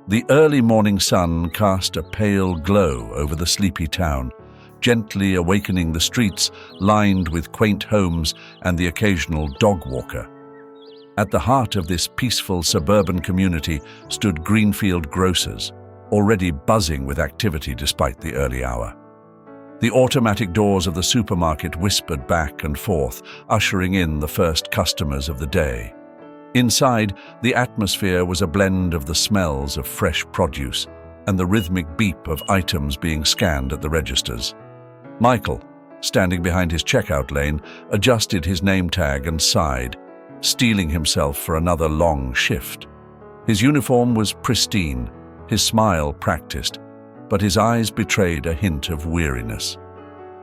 The early morning sun cast a pale glow over the sleepy town, gently awakening the streets lined with quaint homes and the occasional dog walker. At the heart of this peaceful suburban community stood Greenfield Grocers, already buzzing with activity despite the early hour. The automatic doors of the supermarket whispered back and forth, ushering in the first customers of the day. Inside, the atmosphere was a blend of the smells of fresh produce and the rhythmic beep of items being scanned at the registers. Michael, standing behind his checkout lane, adjusted his name tag and sighed, steeling himself for another long shift. His uniform was pristine, his smile practiced, but his eyes betrayed a hint of weariness.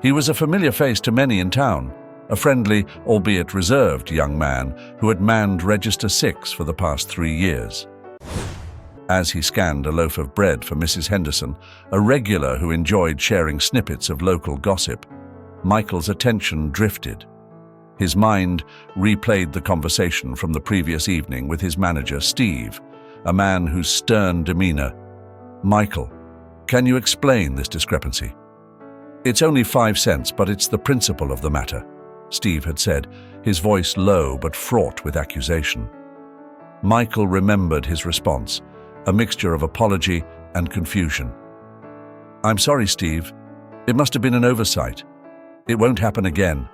He was a familiar face to many in town, a friendly, albeit reserved, young man who had manned Register 6 for the past 3 years. As he scanned a loaf of bread for Mrs. Henderson, a regular who enjoyed sharing snippets of local gossip, Michael's attention drifted. His mind replayed the conversation from the previous evening with his manager, Steve, a man whose stern demeanor. "Michael, can you explain this discrepancy?" "It's only 5 cents, but it's the principle of the matter," Steve had said, his voice low but fraught with accusation. Michael remembered his response, a mixture of apology and confusion. "I'm sorry, Steve. It must have been an oversight. It won't happen again."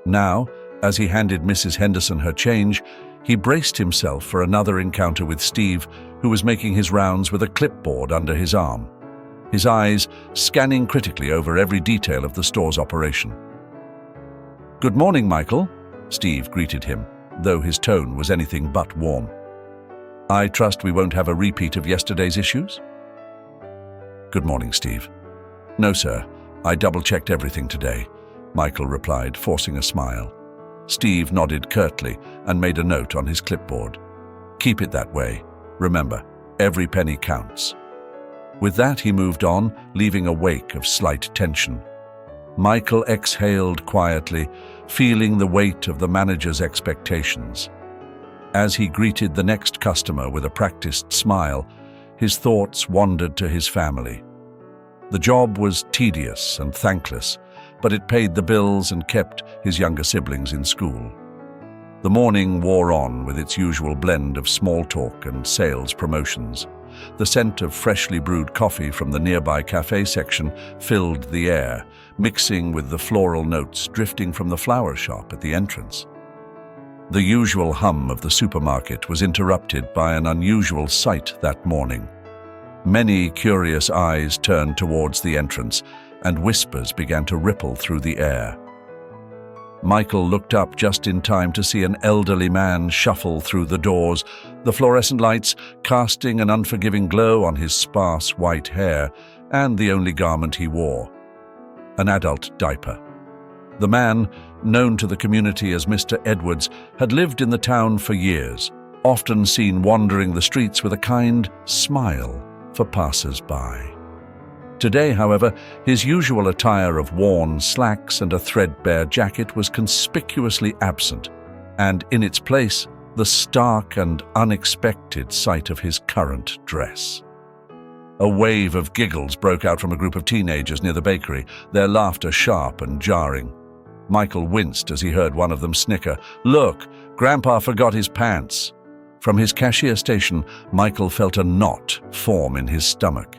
Now, as he handed Mrs. Henderson her change, he braced himself for another encounter with Steve, who was making his rounds with a clipboard under his arm, his eyes scanning critically over every detail of the store's operation. "Good morning, Michael," Steve greeted him, though his tone was anything but warm. "I trust we won't have a repeat of yesterday's issues?" "Good morning, Steve." "No, sir. I double-checked everything today," Michael replied, forcing a smile. Steve nodded curtly and made a note on his clipboard. "Keep it that way. Remember, every penny counts." With that, he moved on, leaving a wake of slight tension. Michael exhaled quietly, feeling the weight of the manager's expectations. As he greeted the next customer with a practiced smile, his thoughts wandered to his family. The job was tedious and thankless, but it paid the bills and kept his younger siblings in school. The morning wore on with its usual blend of small talk and sales promotions. The scent of freshly brewed coffee from the nearby cafe section filled the air, mixing with the floral notes drifting from the flower shop at the entrance. The usual hum of the supermarket was interrupted by an unusual sight that morning. Many curious eyes turned towards the entrance, and whispers began to ripple through the air. Michael looked up just in time to see an elderly man shuffle through the doors, the fluorescent lights casting an unforgiving glow on his sparse white hair and the only garment he wore, an adult diaper. The man, known to the community as Mr. Edwards, had lived in the town for years, often seen wandering the streets with a kind smile for passers-by. Today, however, his usual attire of worn slacks and a threadbare jacket was conspicuously absent, and in its place, the stark and unexpected sight of his current dress. A wave of giggles broke out from a group of teenagers near the bakery, their laughter sharp and jarring. Michael winced as he heard one of them snicker, "Look, Grandpa forgot his pants." From his cashier station, Michael felt a knot form in his stomach.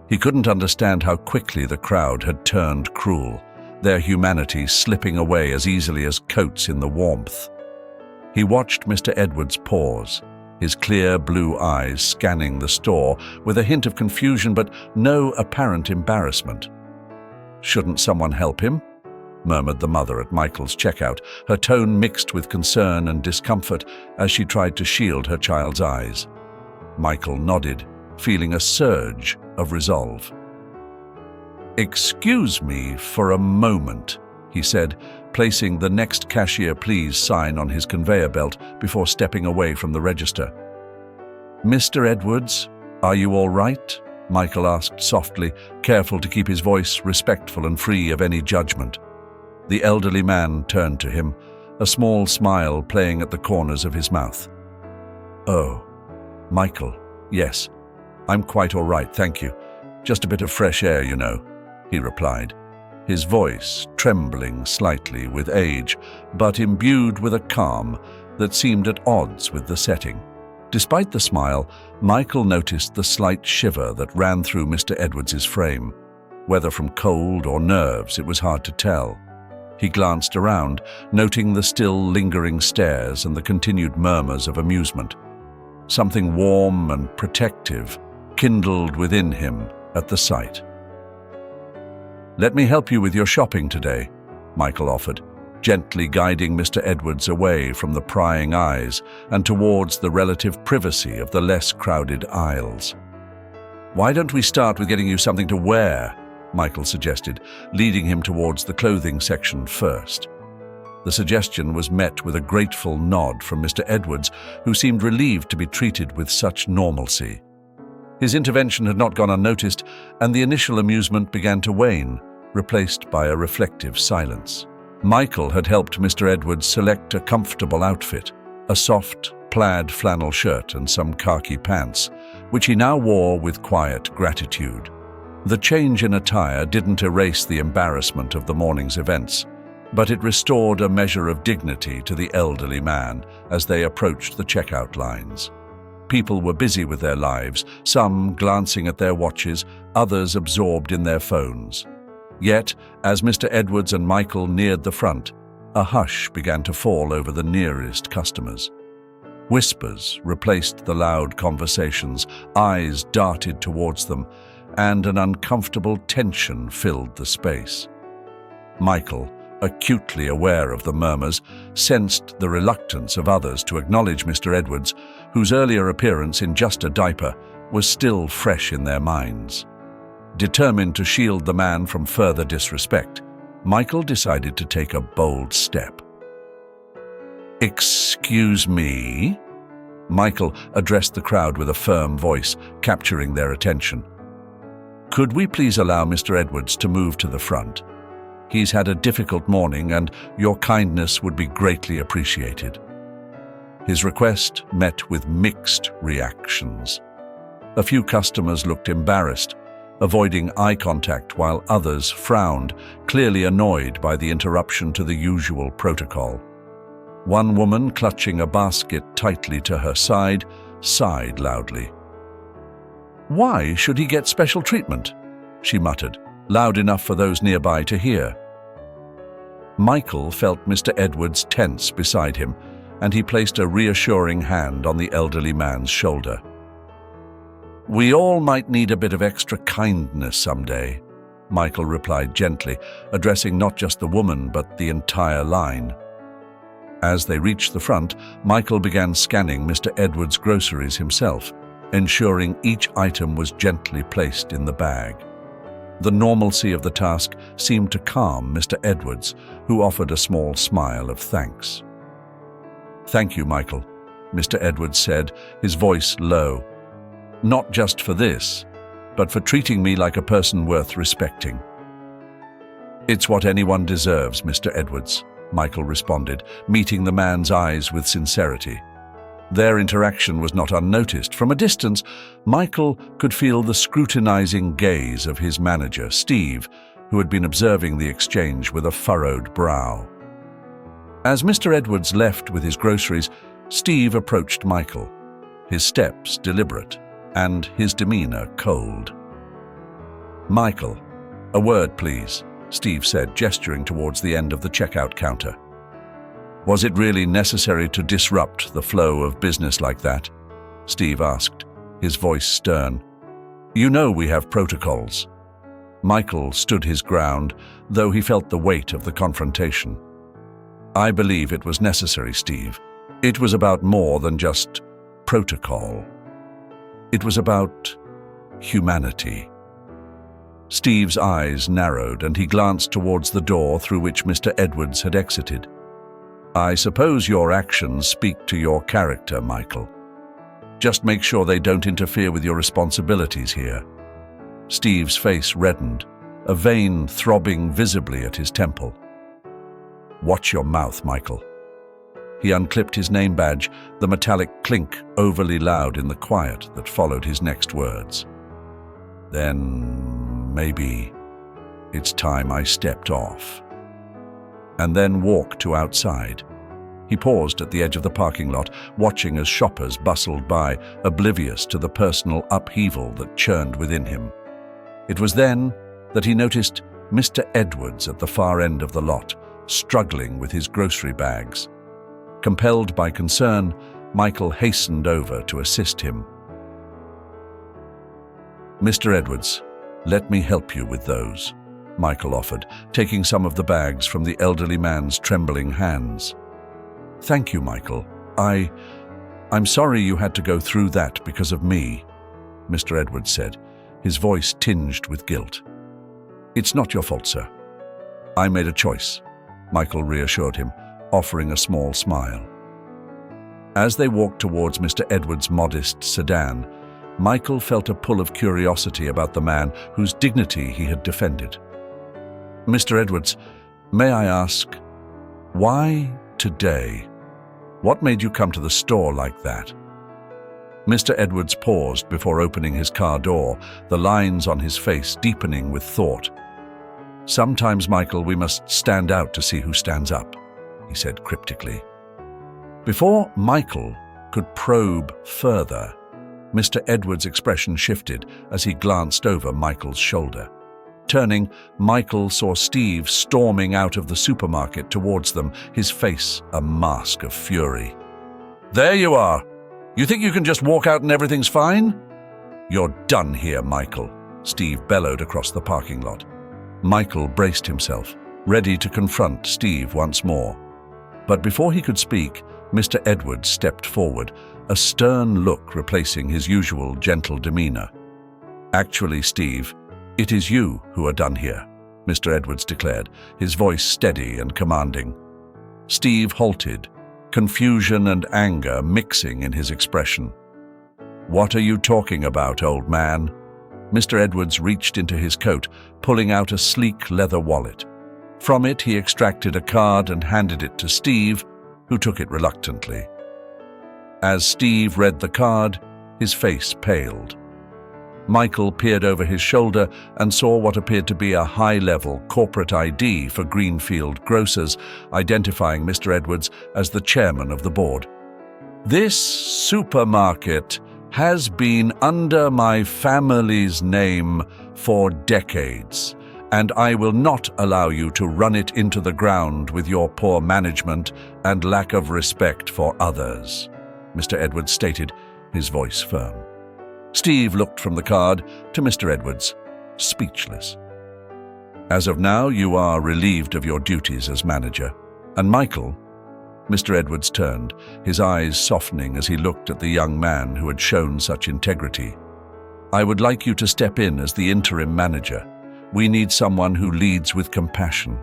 He couldn't understand how quickly the crowd had turned cruel, their humanity slipping away as easily as coats in the warmth. He watched Mr. Edwards pause, his clear blue eyes scanning the store with a hint of confusion but no apparent embarrassment. "Shouldn't someone help him?" murmured the mother at Michael's checkout, her tone mixed with concern and discomfort as she tried to shield her child's eyes. Michael nodded, feeling a surge of resolve. "Excuse me for a moment," he said, placing the "Next Cashier Please" sign on his conveyor belt before stepping away from the register. "Mr. Edwards, are you all right?" Michael asked softly, careful to keep his voice respectful and free of any judgment. The elderly man turned to him, a small smile playing at the corners of his mouth. "Oh, Michael," "Yes, I'm quite all right, thank you. Just a bit of fresh air, you know," he replied, his voice trembling slightly with age, but imbued with a calm that seemed at odds with the setting. Despite the smile, Michael noticed the slight shiver that ran through Mr. Edwards's frame. Whether from cold or nerves, it was hard to tell. He glanced around, noting the still lingering stares and the continued murmurs of amusement. Something warm and protective kindled within him at the sight. "Let me help you with your shopping today," Michael offered, gently guiding Mr. Edwards away from the prying eyes and towards the relative privacy of the less crowded aisles. "Why don't we start with getting you something to wear?" Michael suggested, leading him towards the clothing section first. The suggestion was met with a grateful nod from Mr. Edwards, who seemed relieved to be treated with such normalcy. His intervention had not gone unnoticed, and the initial amusement began to wane, replaced by a reflective silence. Michael had helped Mr. Edwards select a comfortable outfit, a soft, plaid flannel shirt and some khaki pants, which he now wore with quiet gratitude. The change in attire didn't erase the embarrassment of the morning's events, but it restored a measure of dignity to the elderly man as they approached the checkout lines. People were busy with their lives, some glancing at their watches, others absorbed in their phones. Yet, as Mr. Edwards and Michael neared the front, a hush began to fall over the nearest customers. Whispers replaced the loud conversations, eyes darted towards them, and an uncomfortable tension filled the space. Michael, acutely aware of the murmurs, sensed the reluctance of others to acknowledge Mr. Edwards, whose earlier appearance in just a diaper was still fresh in their minds. Determined to shield the man from further disrespect, Michael decided to take a bold step. "Excuse me?" Michael addressed the crowd with a firm voice, capturing their attention. "Could we please allow Mr. Edwards to move to the front? He's had a difficult morning, and your kindness would be greatly appreciated." His request met with mixed reactions. A few customers looked embarrassed, avoiding eye contact, while others frowned, clearly annoyed by the interruption to the usual protocol. One woman, clutching a basket tightly to her side, sighed loudly. "Why should he get special treatment?" she muttered, loud enough for those nearby to hear. Michael felt Mr. Edwards tense beside him, and he placed a reassuring hand on the elderly man's shoulder. "We all might need a bit of extra kindness someday," Michael replied gently, addressing not just the woman but the entire line. As they reached the front, Michael began scanning Mr. Edwards' groceries himself, ensuring each item was gently placed in the bag. The normalcy of the task seemed to calm Mr. Edwards, who offered a small smile of thanks. "Thank you, Michael," Mr. Edwards said, his voice low. "Not just for this, but for treating me like a person worth respecting." "It's what anyone deserves, Mr. Edwards," Michael responded, meeting the man's eyes with sincerity. Their interaction was not unnoticed. From a distance, Michael could feel the scrutinizing gaze of his manager, Steve, who had been observing the exchange with a furrowed brow. As Mr. Edwards left with his groceries, Steve approached Michael, his steps deliberate and his demeanor cold. "Michael, a word, please," Steve said, gesturing towards the end of the checkout counter. "Was it really necessary to disrupt the flow of business like that?" Steve asked, his voice stern. "You know we have protocols." Michael stood his ground, though he felt the weight of the confrontation. "I believe it was necessary, Steve. It was about more than just protocol. It was about humanity." Steve's eyes narrowed, and he glanced towards the door through which Mr. Edwards had exited. "I suppose your actions speak to your character, Michael. Just make sure they don't interfere with your responsibilities here." Steve's face reddened, a vein throbbing visibly at his temple. "Watch your mouth, Michael." He unclipped his name badge, the metallic clink overly loud in the quiet that followed his next words. Then maybe it's time I stepped off. And then walked to outside. He paused at the edge of the parking lot, watching as shoppers bustled by, oblivious to the personal upheaval that churned within him. It was then that he noticed Mr. Edwards at the far end of the lot, struggling with his grocery bags. Compelled by concern, Michael hastened over to assist him. "Mr. Edwards, let me help you with those," Michael offered, taking some of the bags from the elderly man's trembling hands. "Thank you, Michael. I'm sorry you had to go through that because of me," Mr. Edwards said, his voice tinged with guilt. "It's not your fault, sir. I made a choice," Michael reassured him, offering a small smile. As they walked towards Mr. Edwards' modest sedan, Michael felt a pull of curiosity about the man whose dignity he had defended. "Mr. Edwards, may I ask, why today? What made you come to the store like that?" Mr. Edwards paused before opening his car door, the lines on his face deepening with thought. "Sometimes, Michael, we must stand out to see who stands up," he said cryptically. Before Michael could probe further, Mr. Edwards' expression shifted as he glanced over Michael's shoulder. Turning, Michael saw Steve storming out of the supermarket towards them, his face a mask of fury. "There you are! You think you can just walk out and everything's fine?" "You're done here, Michael," Steve bellowed across the parking lot. Michael braced himself, ready to confront Steve once more. But before he could speak, Mr. Edwards stepped forward, a stern look replacing his usual gentle demeanor. "Actually, Steve, it is you who are done here," Mr. Edwards declared, his voice steady and commanding. Steve halted, confusion and anger mixing in his expression. "What are you talking about, old man?" Mr. Edwards reached into his coat, pulling out a sleek leather wallet. From it, he extracted a card and handed it to Steve, who took it reluctantly. As Steve read the card, his face paled. Michael peered over his shoulder and saw what appeared to be a high-level corporate ID for Greenfield Grocers, identifying Mr. Edwards as the chairman of the board. "This supermarket has been under my family's name for decades, and I will not allow you to run it into the ground with your poor management and lack of respect for others," Mr. Edwards stated, his voice firm. Steve looked from the card to Mr. Edwards, speechless. "As of now, you are relieved of your duties as manager. And Michael," Mr. Edwards turned, his eyes softening as he looked at the young man who had shown such integrity. "I would like you to step in as the interim manager. We need someone who leads with compassion."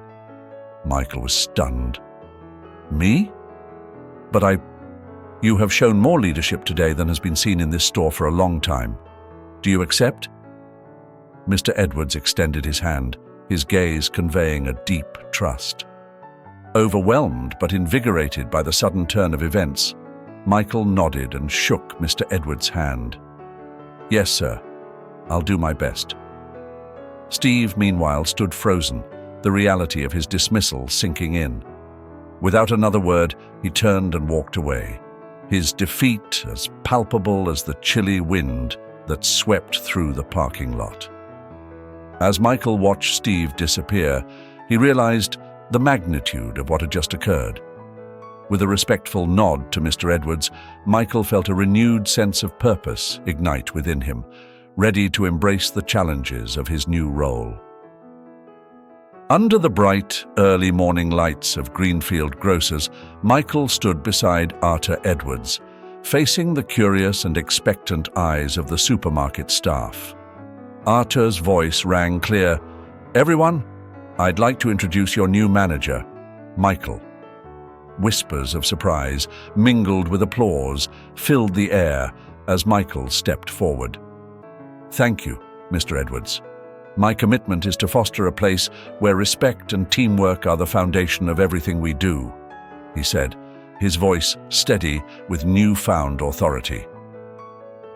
Michael was stunned. "Me? But you have shown more leadership today than has been seen in this store for a long time. Do you accept?" Mr. Edwards extended his hand, his gaze conveying a deep trust. Overwhelmed but invigorated by the sudden turn of events, Michael nodded and shook Mr. Edwards' hand. "Yes, sir. I'll do my best." Steve, meanwhile, stood frozen, the reality of his dismissal sinking in. Without another word, he turned and walked away, his defeat as palpable as the chilly wind that swept through the parking lot. As Michael watched Steve disappear, he realized the magnitude of what had just occurred. With a respectful nod to Mr. Edwards, Michael felt a renewed sense of purpose ignite within him, ready to embrace the challenges of his new role. Under the bright, early morning lights of Greenfield Grocers, Michael stood beside Arthur Edwards, facing the curious and expectant eyes of the supermarket staff. Arthur's voice rang clear. "Everyone, I'd like to introduce your new manager, Michael." Whispers of surprise, mingled with applause, filled the air as Michael stepped forward. "Thank you, Mr. Edwards. My commitment is to foster a place where respect and teamwork are the foundation of everything we do," he said, his voice steady with newfound authority.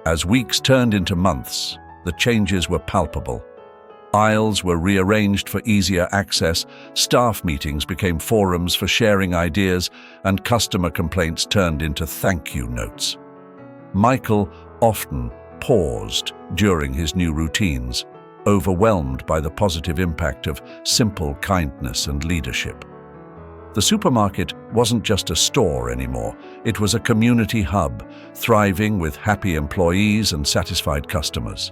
As weeks turned into months, the changes were palpable. Aisles were rearranged for easier access, staff meetings became forums for sharing ideas, and customer complaints turned into thank you notes. Michael often paused during his new routines, overwhelmed by the positive impact of simple kindness and leadership. The supermarket wasn't just a store anymore, it was a community hub, thriving with happy employees and satisfied customers.